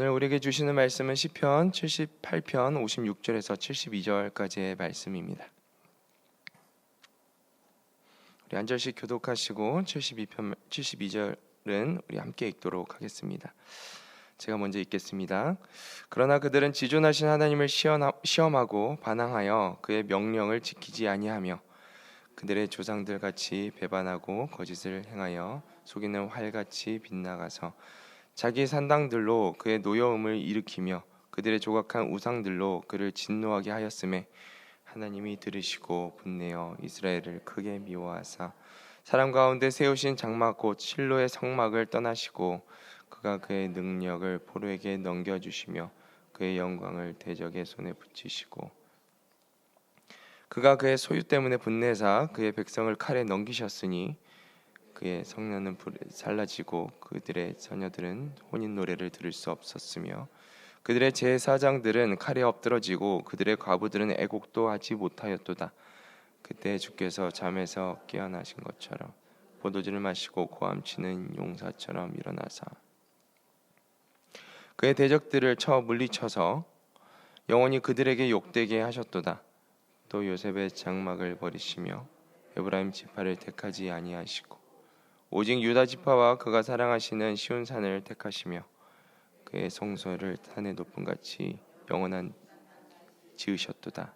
오늘 우리에게 주시는 말씀은 시편 78편 56절에서 72절까지의 말씀입니다. 우리 한 절씩 교독하시고 72절은 우리 함께 읽도록 하겠습니다. 제가 먼저 읽겠습니다. 그러나 그들은 지존하신 하나님을 시험하고 반항하여 그의 명령을 지키지 아니하며 그들의 조상들 같이 배반하고 거짓을 행하여 속이는 활같이 빗나가서 자기 산당들로 그의 노여움을 일으키며 그들의 조각한 우상들로 그를 진노하게 하였음에 하나님이 들으시고 분내어 이스라엘을 크게 미워하사 사람 가운데 세우신 장막 곧 실로의 성막을 떠나시고 그가 그의 능력을 포로에게 넘겨주시며 그의 영광을 대적의 손에 붙이시고 그가 그의 소유 때문에 분내사 그의 백성을 칼에 넘기셨으니 그의 성년은 불에 잘라지고 그들의 자녀들은 혼인 노래를 들을 수 없었으며 그들의 제사장들은 칼에 엎드러지고 그들의 과부들은 애곡도 하지 못하였도다. 그때 주께서 잠에서 깨어나신 것처럼 포도주를 마시고 고함치는 용사처럼 일어나사 그의 대적들을 쳐 물리쳐서 영원히 그들에게 욕되게 하셨도다. 또 요셉의 장막을 버리시며 에브라임 지파를 택하지 아니하시고 오직 유다 지파와 그가 사랑하시는 시온산을 택하시며 그의 성소를 산의 높음 같이 영원한 지으셨도다.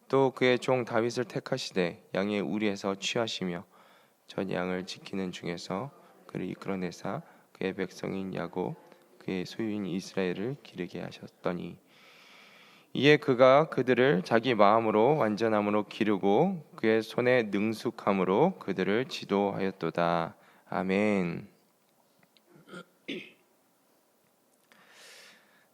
또 그의 종 다윗을 택하시되 양의 우리에서 취하시며 전 양을 지키는 중에서 그를 이끌어내사 그의 백성인 야곱 그의 소유인 이스라엘을 기르게 하셨더니 이에 그가 그들을 자기 마음으로 완전함으로 기르고 그의 손에 능숙함으로 그들을 지도하였도다. 아멘.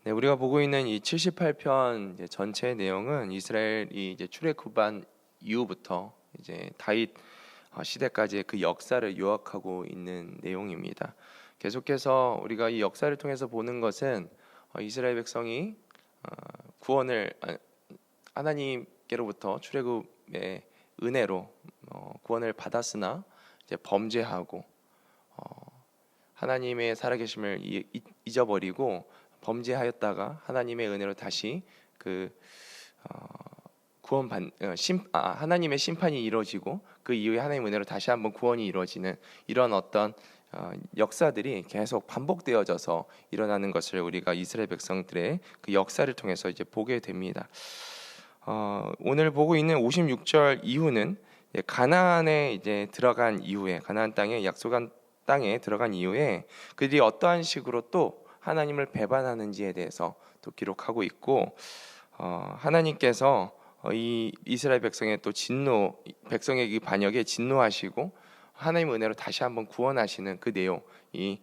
네, 우리가 보고 있는 이 78편 전체 내용은 이스라엘이 이제 출애굽한 이후부터 이제 다윗 시대까지의 그 역사를 요약하고 있는 내용입니다. 계속해서 우리가 이 역사를 통해서 보는 것은 이스라엘 백성이 구원을 하나님께로부터 출애굽의 은혜로 구원을 받았으나 이제 범죄하고 하나님의 살아계심을 잊어버리고 범죄하였다가 하나님의 은혜로 다시 그 하나님의 심판이 이루어지고 그 이후에 하나님의 은혜로 다시 한번 구원이 이루어지는 이런 어떤 역사들이 계속 반복되어져서 일어나는 것을 우리가 이스라엘 백성들의 그 역사를 통해서 이제 보게 됩니다. 오늘 보고 있는 56절 이후는 가나안에 이제 들어간 이후에 가나안 땅에 약속한 땅에 들어간 이후에 그들이 어떠한 식으로 또 하나님을 배반하는지에 대해서 또 기록하고 있고 하나님께서 이 이스라엘 백성의 또 진노 백성의 이 반역에 진노하시고 하나님의 은혜로 다시 한번 구원하시는 그 내용 이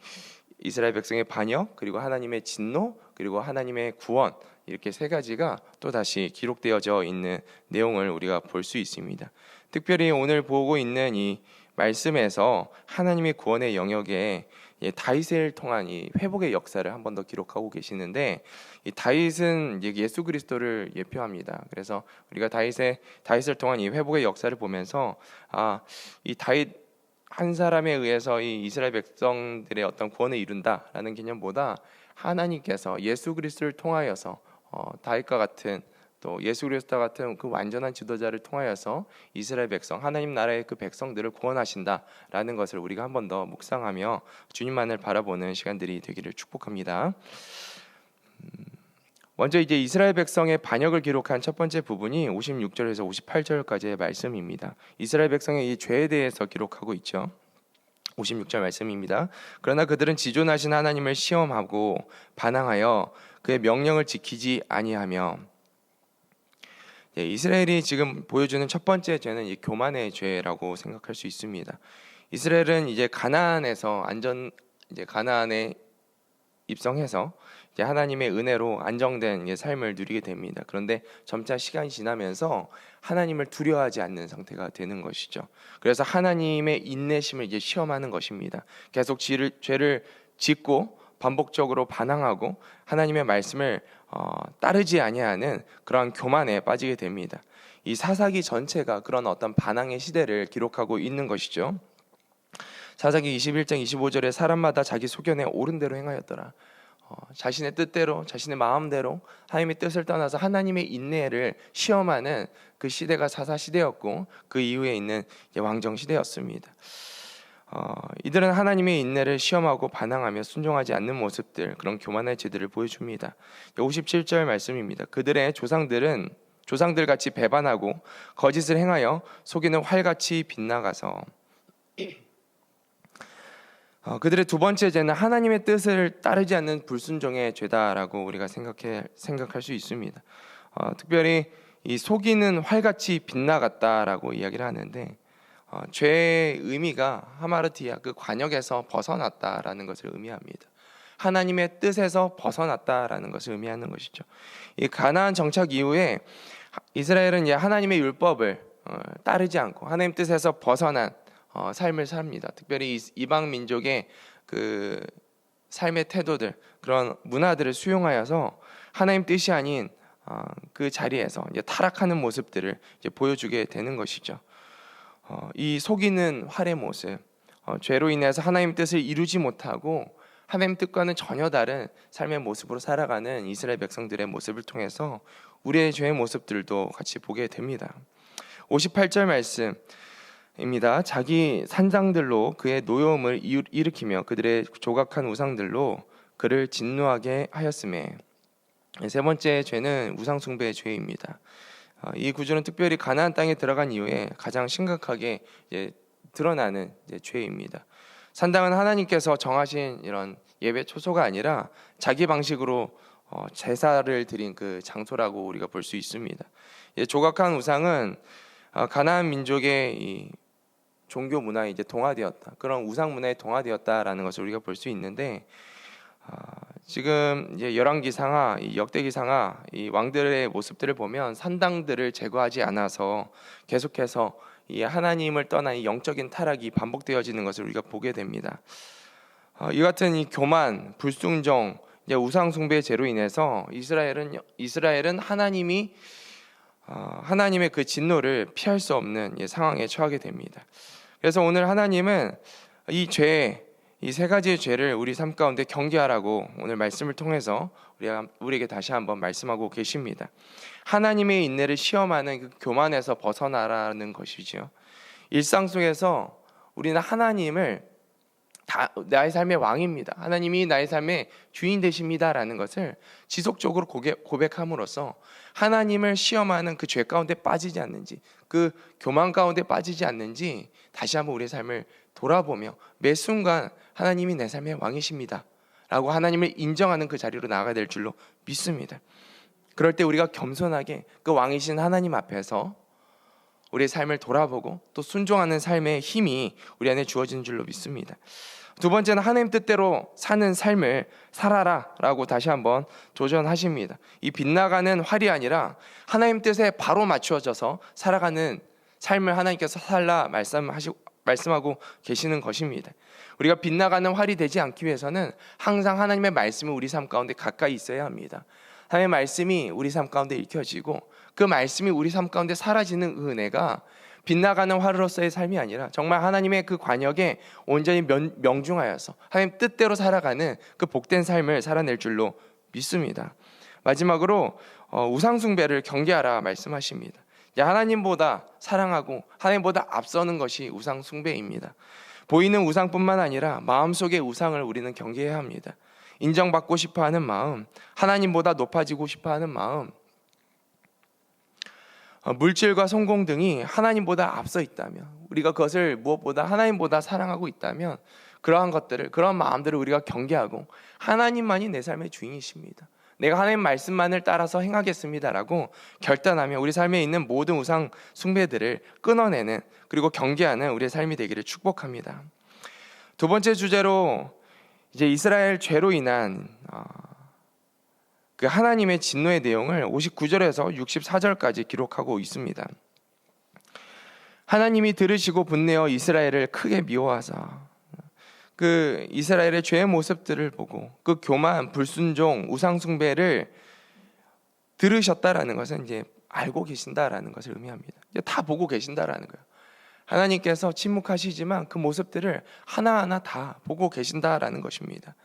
이스라엘 백성의 반역 그리고 하나님의 진노 그리고 하나님의 구원 이렇게 세 가지가 또 다시 기록되어져 있는 내용을 우리가 볼 수 있습니다. 특별히 오늘 보고 있는 이 말씀에서 하나님의 구원의 영역에 다윗을 통한 이 회복의 역사를 한 번 더 기록하고 계시는데 이 다윗은 예수 그리스도를 예표합니다. 그래서 우리가 다윗을 통한 이 회복의 역사를 보면서 이 다윗 한 사람에 의해서 이 이스라엘 백성들의 어떤 구원을 이룬다라는 개념보다 하나님께서 예수 그리스도를 통하여서 다윗과 같은 또 예수 그리스도 같은 그 완전한 지도자를 통하여서 이스라엘 백성 하나님 나라의 그 백성들을 구원하신다라는 것을 우리가 한 번 더 묵상하며 주님만을 바라보는 시간들이 되기를 축복합니다. 먼저 이제 이스라엘 백성의 반역을 기록한 첫 번째 부분이 56절에서 58절까지의 말씀입니다. 이스라엘 백성의 이 죄에 대해서 기록하고 있죠. 56절 말씀입니다. 그러나 그들은 지존하신 하나님을 시험하고 반항하여 그의 명령을 지키지 아니하며 이스라엘이 지금 보여주는 첫 번째 죄는 이 교만의 죄라고 생각할 수 있습니다. 이스라엘은 이제 가나안에 입성해서 이제 하나님의 은혜로 안정된 삶을 누리게 됩니다. 그런데 점차 시간이 지나면서 하나님을 두려워하지 않는 상태가 되는 것이죠. 그래서 하나님의 인내심을 이제 시험하는 것입니다. 계속 죄를 짓고 반복적으로 반항하고 하나님의 말씀을 따르지 아니하는 그러한 교만에 빠지게 됩니다. 이 사사기 전체가 그런 어떤 반항의 시대를 기록하고 있는 것이죠. 사사기 21장 25절에 사람마다 자기 소견에 옳은 대로 행하였더라. 자신의 뜻대로 자신의 마음대로 하나님의 뜻을 떠나서 하나님의 인내를 시험하는 그 시대가 사사 시대였고 그 이후에 있는 왕정 시대였습니다. 이들은 하나님의 인내를 시험하고 반항하며 순종하지 않는 모습들, 그런 교만의 죄들을 보여줍니다. 57절 말씀입니다. 그들의 조상들 같이 배반하고 거짓을 행하여 속이는 활같이 빗나가서 그들의 두 번째 죄는 하나님의 뜻을 따르지 않는 불순종의 죄다라고 우리가 생각할 수 있습니다. 특별히 이 속이는 활같이 빗나갔다라고 이야기를 하는데 죄의 의미가 하마르티아, 그 관역에서 벗어났다라는 것을 의미합니다. 하나님의 뜻에서 벗어났다라는 것을 의미하는 것이죠. 이 가나안 정착 이후에 이스라엘은 하나님의 율법을 따르지 않고 하나님 뜻에서 벗어난 삶을 삽니다. 특별히 이방 민족의 그 삶의 태도들, 그런 문화들을 수용하여서 하나님 뜻이 아닌 그 자리에서 타락하는 모습들을 보여주게 되는 것이죠. 이 속이는 활의 모습, 죄로 인해서 하나님 뜻을 이루지 못하고 하나님 뜻과는 전혀 다른 삶의 모습으로 살아가는 이스라엘 백성들의 모습을 통해서 우리의 죄의 모습들도 같이 보게 됩니다. 58절 말씀입니다. 자기 산장들로 그의 노여움을 일으키며 그들의 조각한 우상들로 그를 진노하게 하였음에. 세 번째 죄는 우상숭배의 죄입니다. 이 구조는 특별히 가나안 땅에 들어간 이후에 가장 심각하게 드러나는 죄입니다. 산당은 하나님께서 정하신 이런 예배 초소가 아니라 자기 방식으로 제사를 드린 그 장소라고 우리가 볼 수 있습니다. 조각한 우상은 가나안 민족의 이 종교 문화에 동화되었다, 그런 우상 문화에 동화되었다라는 것을 우리가 볼 수 있는데, 지금 열왕기상하, 역대기상하 이 왕들의 모습들을 보면 산당들을 제거하지 않아서 계속해서 이 하나님을 떠난 이 영적인 타락이 반복되어지는 것을 우리가 보게 됩니다. 이 같은 이 교만, 불순종, 우상 숭배의 죄로 인해서 이스라엘은 하나님의 그 진노를 피할 수 없는 상황에 처하게 됩니다. 그래서 오늘 하나님은 이 세 가지의 죄를 우리 삶 가운데 경계하라고 오늘 말씀을 통해서 우리에게 다시 한번 말씀하고 계십니다. 하나님의 인내를 시험하는 그 교만에서 벗어나라는 것이죠. 일상 속에서 우리는 하나님을 나의 삶의 왕입니다, 하나님이 나의 삶의 주인 되십니다라는 것을 지속적으로 고백함으로써 하나님을 시험하는 그 죄 가운데 빠지지 않는지, 그 교만 가운데 빠지지 않는지 다시 한번 우리의 삶을 돌아보며 매 순간 하나님이 내 삶의 왕이십니다 라고 하나님을 인정하는 그 자리로 나아가야 될 줄로 믿습니다. 그럴 때 우리가 겸손하게 그 왕이신 하나님 앞에서 우리의 삶을 돌아보고 또 순종하는 삶의 힘이 우리 안에 주어지는 줄로 믿습니다. 두 번째는 하나님 뜻대로 사는 삶을 살아라 라고 다시 한번 도전하십니다. 이 빗나가는 활이 아니라 하나님 뜻에 바로 맞추어져서 살아가는 삶을 하나님께서 살라 말씀하고 계시는 것입니다. 우리가 빗나가는 활이 되지 않기 위해서는 항상 하나님의 말씀이 우리 삶 가운데 가까이 있어야 합니다. 하나님의 말씀이 우리 삶 가운데 읽혀지고 그 말씀이 우리 삶 가운데 사라지는 은혜가 빗나가는 활로서의 삶이 아니라 정말 하나님의 그 관역에 온전히 명중하여서 하나님 뜻대로 살아가는 그 복된 삶을 살아낼 줄로 믿습니다. 마지막으로 우상 숭배를 경계하라 말씀하십니다. 하나님보다 사랑하고 하나님보다 앞서는 것이 우상 숭배입니다. 보이는 우상뿐만 아니라 마음속의 우상을 우리는 경계해야 합니다. 인정받고 싶어하는 마음, 하나님보다 높아지고 싶어하는 마음, 물질과 성공 등이 하나님보다 앞서 있다면, 우리가 그것을 무엇보다 하나님보다 사랑하고 있다면 그러한 마음들을 우리가 경계하고 하나님만이 내 삶의 주인이십니다, 내가 하나님 말씀만을 따라서 행하겠습니다라고 결단하며 우리 삶에 있는 모든 우상 숭배들을 끊어내는, 그리고 경계하는 우리의 삶이 되기를 축복합니다. 두 번째 주제로 이스라엘 죄로 인한 그 하나님의 진노의 내용을 59절에서 64절까지 기록하고 있습니다. 하나님이 들으시고 분내어 이스라엘을 크게 미워하사 그 이스라엘의 죄의 모습들을 보고 그 교만, 불순종, 우상 숭배를 들으셨다라는 것은 알고 계신다라는 것을 의미합니다. 다 보고 계신다라는 거예요. 하나님께서 침묵하시지만 그 모습들을 하나하나 다 보고 계신다라는 것입니다.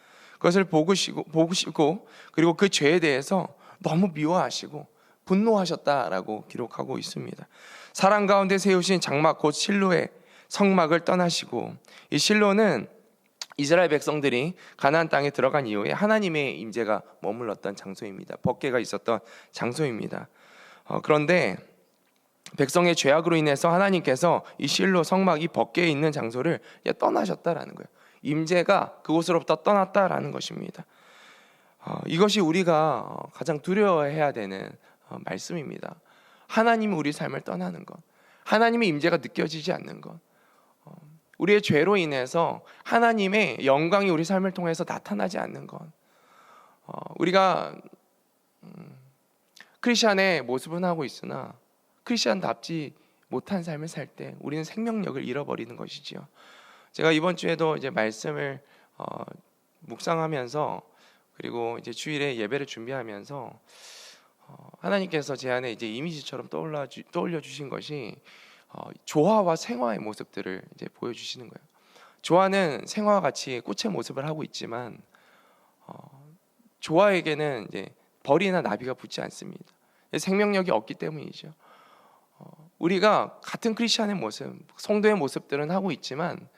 그것을 보시고 그리고 그 죄에 대해서 너무 미워하시고 분노하셨다라고 기록하고 있습니다. 사랑 가운데 세우신 장막 곧 실로의 성막을 떠나시고, 이 실로는 이스라엘 백성들이 가나안 땅에 들어간 이후에 하나님의 임재가 머물렀던 장소입니다. 법궤가 있었던 장소입니다. 그런데 백성의 죄악으로 인해서 하나님께서 이 실로 성막, 이 법궤에 있는 장소를 떠나셨다라는 거예요. 임재가 그곳으로부터 떠났다라는 것입니다. 이것이 우리가 가장 두려워해야 되는 말씀입니다. 하나님이 우리 삶을 떠나는 것, 하나님의 임재가 느껴지지 않는 것, 우리의 죄로 인해서 하나님의 영광이 우리 삶을 통해서 나타나지 않는 것, 우리가 크리스찬의 모습은 하고 있으나 크리스찬답지 못한 삶을 살 때 우리는 생명력을 잃어버리는 것이지요. 제가 이번 주에도 이제 말씀을 묵상하면서, 그리고 이제 주일에 예배를 준비하면서 하나님께서 제 안에 이제 이미지처럼 떠올려 주신 것이 조화와 생화의 모습들을 이제 보여주시는 거예요. 조화는 생화와 같이 꽃의 모습을 하고 있지만 조화에게는 이제 벌이나 나비가 붙지 않습니다. 생명력이 없기 때문이죠. 우리가 같은 크리스천의 모습, 성도의 모습들은 하고 있지만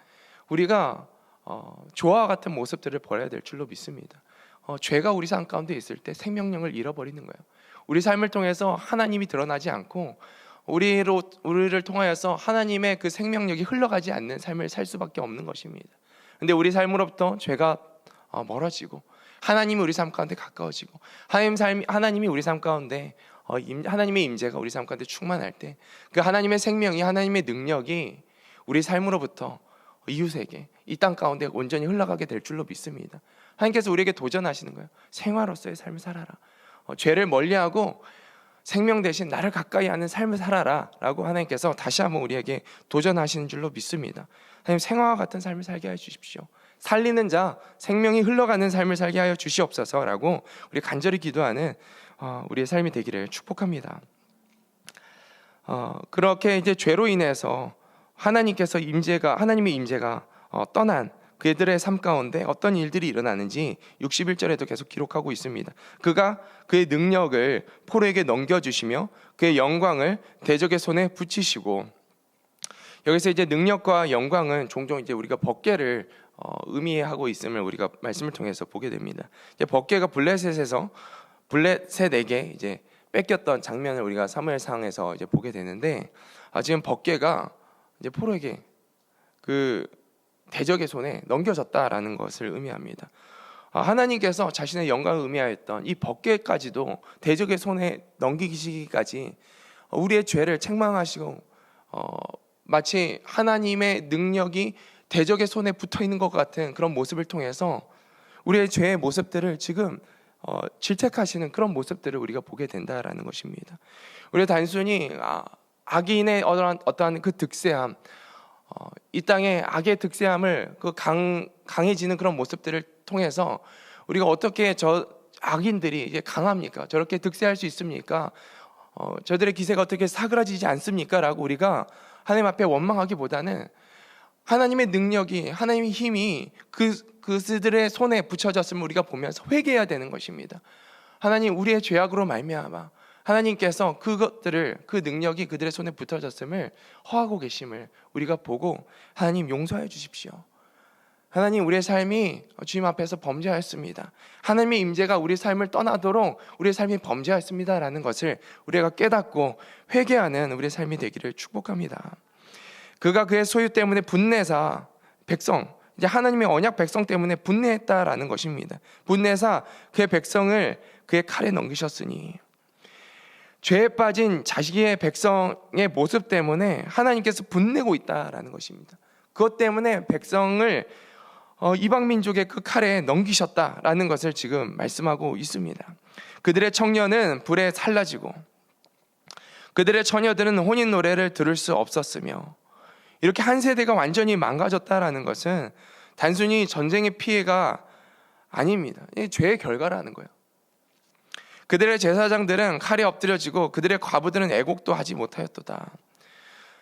우리가 조화와 같은 모습들을 버려야 될 줄로 믿습니다. 죄가 우리 삶 가운데 있을 때 생명력을 잃어버리는 거예요. 우리 삶을 통해서 하나님이 드러나지 않고 우리를 통하여서 하나님의 그 생명력이 흘러가지 않는 삶을 살 수밖에 없는 것입니다. 근데 우리 삶으로부터 죄가 멀어지고 하나님이 우리 삶 가운데 가까워지고 하나님이 우리 삶 가운데 하나님의 임재가 우리 삶 가운데 충만할 때 그 하나님의 생명이, 하나님의 능력이 우리 삶으로부터 이웃에게, 이 땅 가운데 온전히 흘러가게 될 줄로 믿습니다. 하나님께서 우리에게 도전하시는 거예요. 생화로서의 삶을 살아라. 죄를 멀리하고 생명 대신 나를 가까이 하는 삶을 살아라 라고 하나님께서 다시 한번 우리에게 도전하시는 줄로 믿습니다. 하나님, 생화와 같은 삶을 살게 하여 주십시오. 살리는 자, 생명이 흘러가는 삶을 살게 하여 주시옵소서라고 우리 간절히 기도하는 우리의 삶이 되기를 축복합니다. 그렇게 이제 죄로 인해서 하나님의 임재가 떠난 그들의 삶 가운데 어떤 일들이 일어나는지 61절에도 계속 기록하고 있습니다. 그가 그의 능력을 포로에게 넘겨주시며 그의 영광을 대적의 손에 붙이시고, 여기서 이제 능력과 영광은 종종 이제 우리가 법궤를 의미하고 있음을 우리가 말씀을 통해서 보게 됩니다. 이제 법궤가 블레셋에게 이제 뺏겼던 장면을 우리가 사무엘상에서 이제 보게 되는데, 지금 법궤가 이제 포로에게 그 대적의 손에 넘겨졌다라는 것을 의미합니다. 하나님께서 자신의 영광을 의미하였던 이 법궤까지도 대적의 손에 넘기시기까지 우리의 죄를 책망하시고 마치 하나님의 능력이 대적의 손에 붙어 있는 것 같은 그런 모습을 통해서 우리의 죄의 모습들을 지금 질책하시는 그런 모습들을 우리가 보게 된다라는 것입니다. 우리가 단순히 악인의 어떠한 그 득세함, 이 땅의 악의 득세함을 강해지는 그런 모습들을 통해서 우리가 어떻게 저 악인들이 이제 강합니까? 저렇게 득세할 수 있습니까? 저들의 기세가 어떻게 사그라지지 않습니까? 라고 우리가 하나님 앞에 원망하기보다는 하나님의 능력이, 하나님의 힘이 그들의 손에 붙여졌음을 우리가 보면서 회개해야 되는 것입니다. 하나님, 우리의 죄악으로 말미암아 하나님께서 그 능력이 그들의 손에 붙어졌음을 허하고 계심을 우리가 보고, 하나님 용서해 주십시오. 하나님, 우리의 삶이 주님 앞에서 범죄하였습니다. 하나님의 임재가 우리 삶을 떠나도록 우리의 삶이 범죄하였습니다라는 것을 우리가 깨닫고 회개하는 우리의 삶이 되기를 축복합니다. 그가 그의 소유 때문에 분내사 백성, 이제 하나님의 언약 백성 때문에 분내했다라는 것입니다. 분내사 그의 백성을 그의 칼에 넘기셨으니, 죄에 빠진 자식의 백성의 모습 때문에 하나님께서 분내고 있다라는 것입니다. 그것 때문에 백성을 이방 민족의 그 칼에 넘기셨다라는 것을 지금 말씀하고 있습니다. 그들의 청년은 불에 살라지고 그들의 처녀들은 혼인 노래를 들을 수 없었으며, 이렇게 한 세대가 완전히 망가졌다라는 것은 단순히 전쟁의 피해가 아닙니다. 죄의 결과라는 거예요. 그들의 제사장들은 칼에 엎드려지고 그들의 과부들은 애곡도 하지 못하였도다.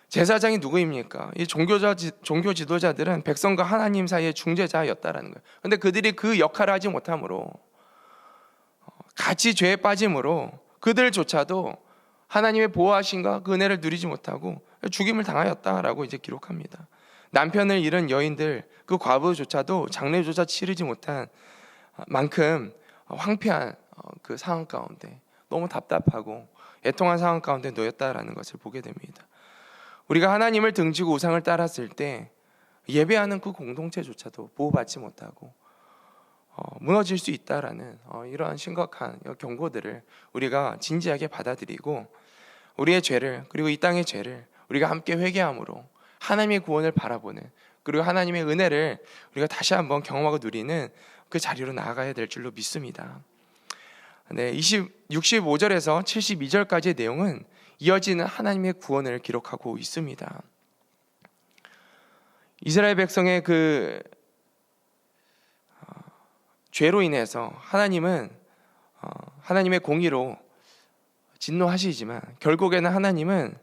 제사장이 누구입니까? 이 종교 지도자들은 백성과 하나님 사이의 중재자였다라는 거예요. 근데 그들이 그 역할을 하지 못함으로, 같이 죄에 빠짐으로 그들조차도 하나님의 보호하심과 그 은혜를 누리지 못하고 죽임을 당하였다라고 이제 기록합니다. 남편을 잃은 여인들, 그 과부조차도 장례조차 치르지 못한 만큼 황폐한 그 상황 가운데, 너무 답답하고 애통한 상황 가운데 놓였다라는 것을 보게 됩니다. 우리가 하나님을 등지고 우상을 따랐을 때 예배하는 그 공동체조차도 보호받지 못하고 무너질 수 있다라는 이러한 심각한 경고들을 우리가 진지하게 받아들이고, 우리의 죄를, 그리고 이 땅의 죄를 우리가 함께 회개함으로 하나님의 구원을 바라보는, 그리고 하나님의 은혜를 우리가 다시 한번 경험하고 누리는 그 자리로 나아가야 될 줄로 믿습니다. 네, 65절에서 72절까지의 내용은 이어지는 하나님의 구원을 기록하고 있습니다. 이스라엘 백성의 그 죄로 인해서 하나님은 하나님의 공의로 진노하시지만, 결국에는 하나님은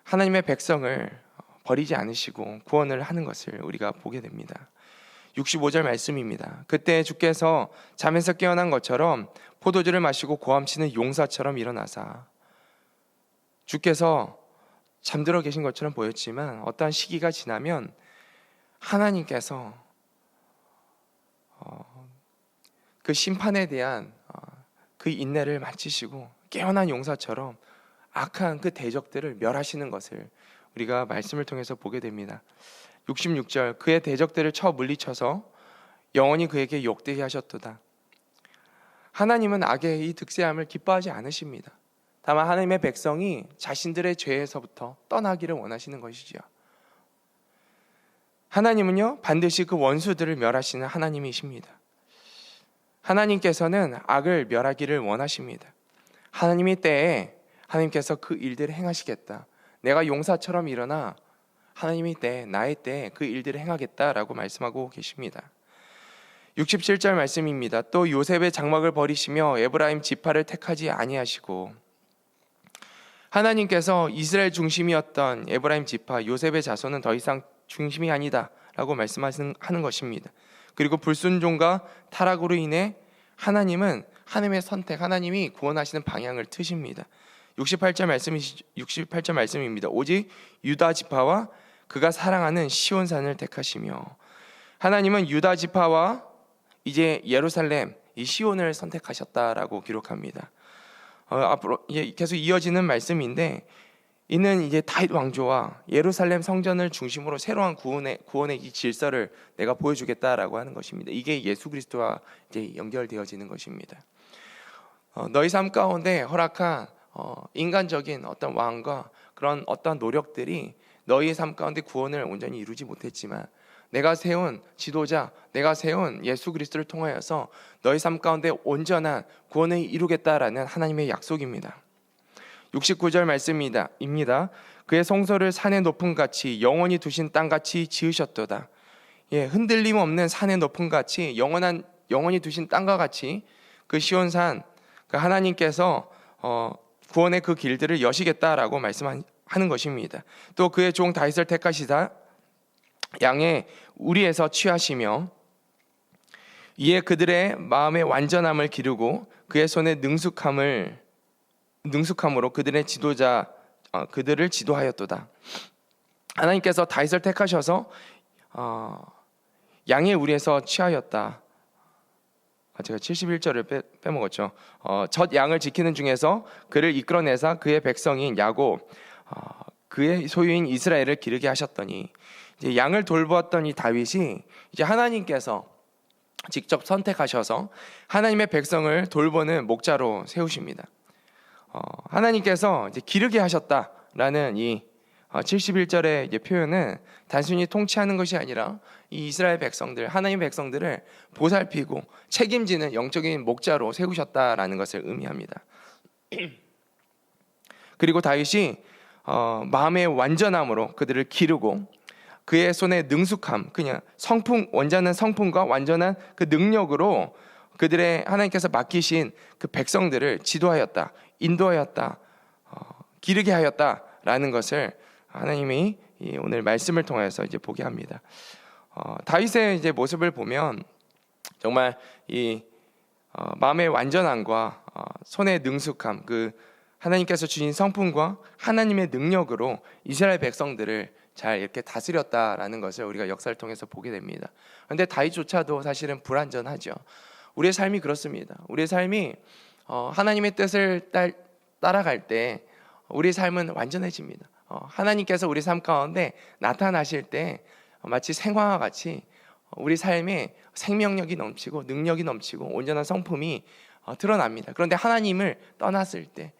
하나님의 백성을 버리지 않으시고 구원을 하는 것을 우리가 보게 됩니다. 65절 말씀입니다. 그때 주께서 잠에서 깨어난 것처럼 포도주를 마시고 고함치는 용사처럼 일어나사, 주께서 잠들어 계신 것처럼 보였지만 어떠한 시기가 지나면 하나님께서 그 심판에 대한 그 인내를 마치시고 깨어난 용사처럼 악한 그 대적들을 멸하시는 것을 우리가 말씀을 통해서 보게 됩니다. 66절, 그의 대적들을 쳐 물리쳐서 영원히 그에게 욕되게 하셨도다. 하나님은 악의 이 득세함을 기뻐하지 않으십니다. 다만 하나님의 백성이 자신들의 죄에서부터 떠나기를 원하시는 것이지요. 하나님은요, 반드시 그 원수들을 멸하시는 하나님이십니다. 하나님께서는 악을 멸하기를 원하십니다. 하나님의 때에 하나님께서 그 일들을 행하시겠다. 내가 용사처럼 일어나 하나님의 때, 나의 때에 그 일들을 행하겠다라고 말씀하고 계십니다. 67절 말씀입니다. 또 요셉의 장막을 버리시며 에브라임 지파를 택하지 아니하시고, 하나님께서 이스라엘 중심이었던 에브라임 지파, 요셉의 자손은 더 이상 중심이 아니다 라고 말씀하는 것입니다. 그리고 불순종과 타락으로 인해 하나님은 하나님의 선택, 하나님이 구원하시는 방향을 트십니다. 68절 말씀입니다. 오직 유다 지파와 그가 사랑하는 시온산을 택하시며, 하나님은 유다 지파와 이제 예루살렘, 이 시온을 선택하셨다라고 기록합니다. 앞으로 계속 이어지는 말씀인데, 이는 이제 다윗 왕조와 예루살렘 성전을 중심으로 새로운 구원의 이 질서를 내가 보여주겠다라고 하는 것입니다. 이게 예수 그리스도와 이제 연결되어지는 것입니다. 너희 삶 가운데 허락한 인간적인 어떤 왕과 그런 어떤 노력들이 너희의 삶 가운데 구원을 온전히 이루지 못했지만, 내가 세운 지도자, 내가 세운 예수 그리스도를 통하여서 너희 삶 가운데 온전한 구원을 이루겠다라는 하나님의 약속입니다. 69절 말씀입니다. 그의 성소를 산의 높음 같이 영원히 두신 땅같이 지으셨도다. 흔들림 없는 산의 높음 같이 영원히 두신 땅과 같이 그 시온산, 그 하나님께서 구원의 그 길들을 여시겠다라고 말씀하는 것입니다. 또 그의 종 다윗을 택하시다 양의 우리에서 취하시며, 이에 그들의 마음의 완전함을 기르고 그의 손의 능숙함으로 그들의 그들을 지도하였도다. 하나님께서 다윗을 택하셔서 양의 우리에서 취하였다. 제가 71절을 빼먹었죠. 첫 양을 지키는 중에서 그를 이끌어내사 그의 백성인 야곱, 그의 소유인 이스라엘을 기르게 하셨더니, 이제 양을 돌보았던 이 다윗이 이제 하나님께서 직접 선택하셔서 하나님의 백성을 돌보는 목자로 세우십니다. 하나님께서 이제 기르게 하셨다라는 이 71절의 이제 표현은 단순히 통치하는 것이 아니라 이 이스라엘 백성들, 하나님의 백성들을 보살피고 책임지는 영적인 목자로 세우셨다라는 것을 의미합니다. 그리고 다윗이 마음의 완전함으로 그들을 기르고 그의 손에 능숙함, 그냥 완전한 성품과 완전한 그 능력으로 그들의 하나님께서 맡기신 그 백성들을 지도하였다, 인도하였다, 기르게 하였다라는 것을 하나님이 오늘 말씀을 통해서 이제 보게 합니다. 다윗의 이제 모습을 보면 정말 이 마음의 완전함과 손의 능숙함, 그 하나님께서 주신 성품과 하나님의 능력으로 이스라엘 백성들을 잘 이렇게 다스렸다라는 것을 우리가 역사를 통해서 보게 됩니다. 그런데 다윗조차도 사실은 불완전하죠. 우리의 삶이 그렇습니다. 우리의 삶이 하나님의 뜻을 따라갈 때 우리의 삶은 완전해집니다. 하나님께서 우리 삶 가운데 나타나실 때 마치 생화와 같이 우리 삶에 생명력이 넘치고 능력이 넘치고 온전한 성품이 드러납니다. 그런데 하나님을 떠났을 때,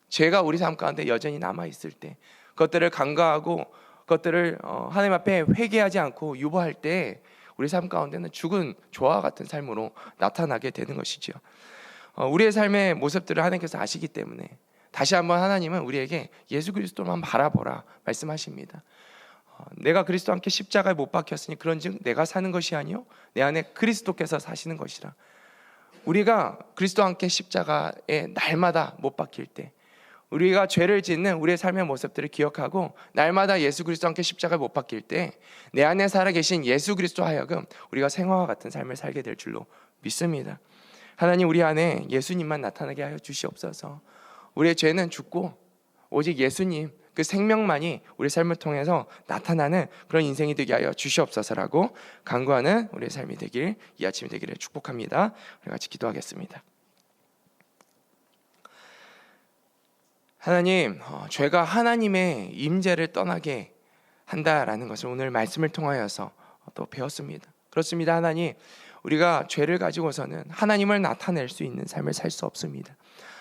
죄가 우리 삶 가운데 여전히 남아 있을 때, 그것들을 간과하고 그것들을 하나님 앞에 회개하지 않고 유보할 때 우리 삶 가운데는 죽은 조와 같은 삶으로 나타나게 되는 것이죠. 우리의 삶의 모습들을 하나님께서 아시기 때문에 다시 한번 하나님은 우리에게 예수 그리스도만 바라보라 말씀하십니다. 내가 그리스도와 함께 십자가에 못 박혔으니 그런즉 내가 사는 것이 아니요 내 안에 그리스도께서 사시는 것이라. 우리가 그리스도와 함께 십자가에 날마다 못 박힐 때, 우리가 죄를 짓는 우리의 삶의 모습들을 기억하고 날마다 예수 그리스도와 함께 십자가에 못 박힐 때 내 안에 살아계신 예수 그리스도 하여금 우리가 생화와 같은 삶을 살게 될 줄로 믿습니다. 하나님, 우리 안에 예수님만 나타나게 하여 주시옵소서. 우리의 죄는 죽고 오직 예수님 그 생명만이 우리 삶을 통해서 나타나는 그런 인생이 되게 하여 주시옵소서라고 간구하는 우리의 삶이 되길, 이 아침이 되기를 축복합니다. 우리 같이 기도하겠습니다. 하나님, 죄가 하나님의 임재를 떠나게 한다라는 것을 오늘 말씀을 통하여서 또 배웠습니다. 그렇습니다. 하나님, 우리가 죄를 가지고서는 하나님을 나타낼 수 있는 삶을 살 수 없습니다.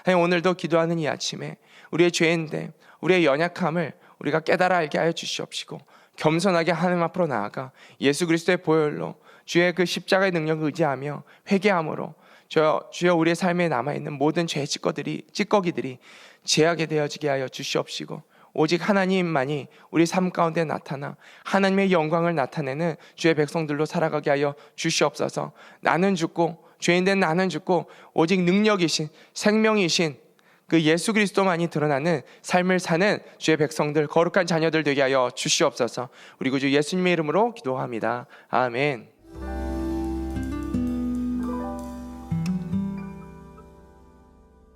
하나님, 오늘도 기도하는 이 아침에 우리의 죄인데 우리의 연약함을 우리가 깨달아 알게 하여 주시옵시고 겸손하게 하나님 앞으로 나아가 예수 그리스도의 보혈로 주의 그 십자가의 능력을 의지하며 회개함으로 주여 우리의 삶에 남아있는 모든 죄의 찌꺼기들이 제하게 되어지게 하여 주시옵시고 오직 하나님만이 우리 삶 가운데 나타나 하나님의 영광을 나타내는 주의 백성들로 살아가게 하여 주시옵소서. 나는 죽고 죄인된 나는 죽고 오직 능력이신 생명이신 그 예수 그리스도만이 드러나는 삶을 사는 주의 백성들, 거룩한 자녀들 되게 하여 주시옵소서. 우리 구주 예수님의 이름으로 기도합니다. 아멘.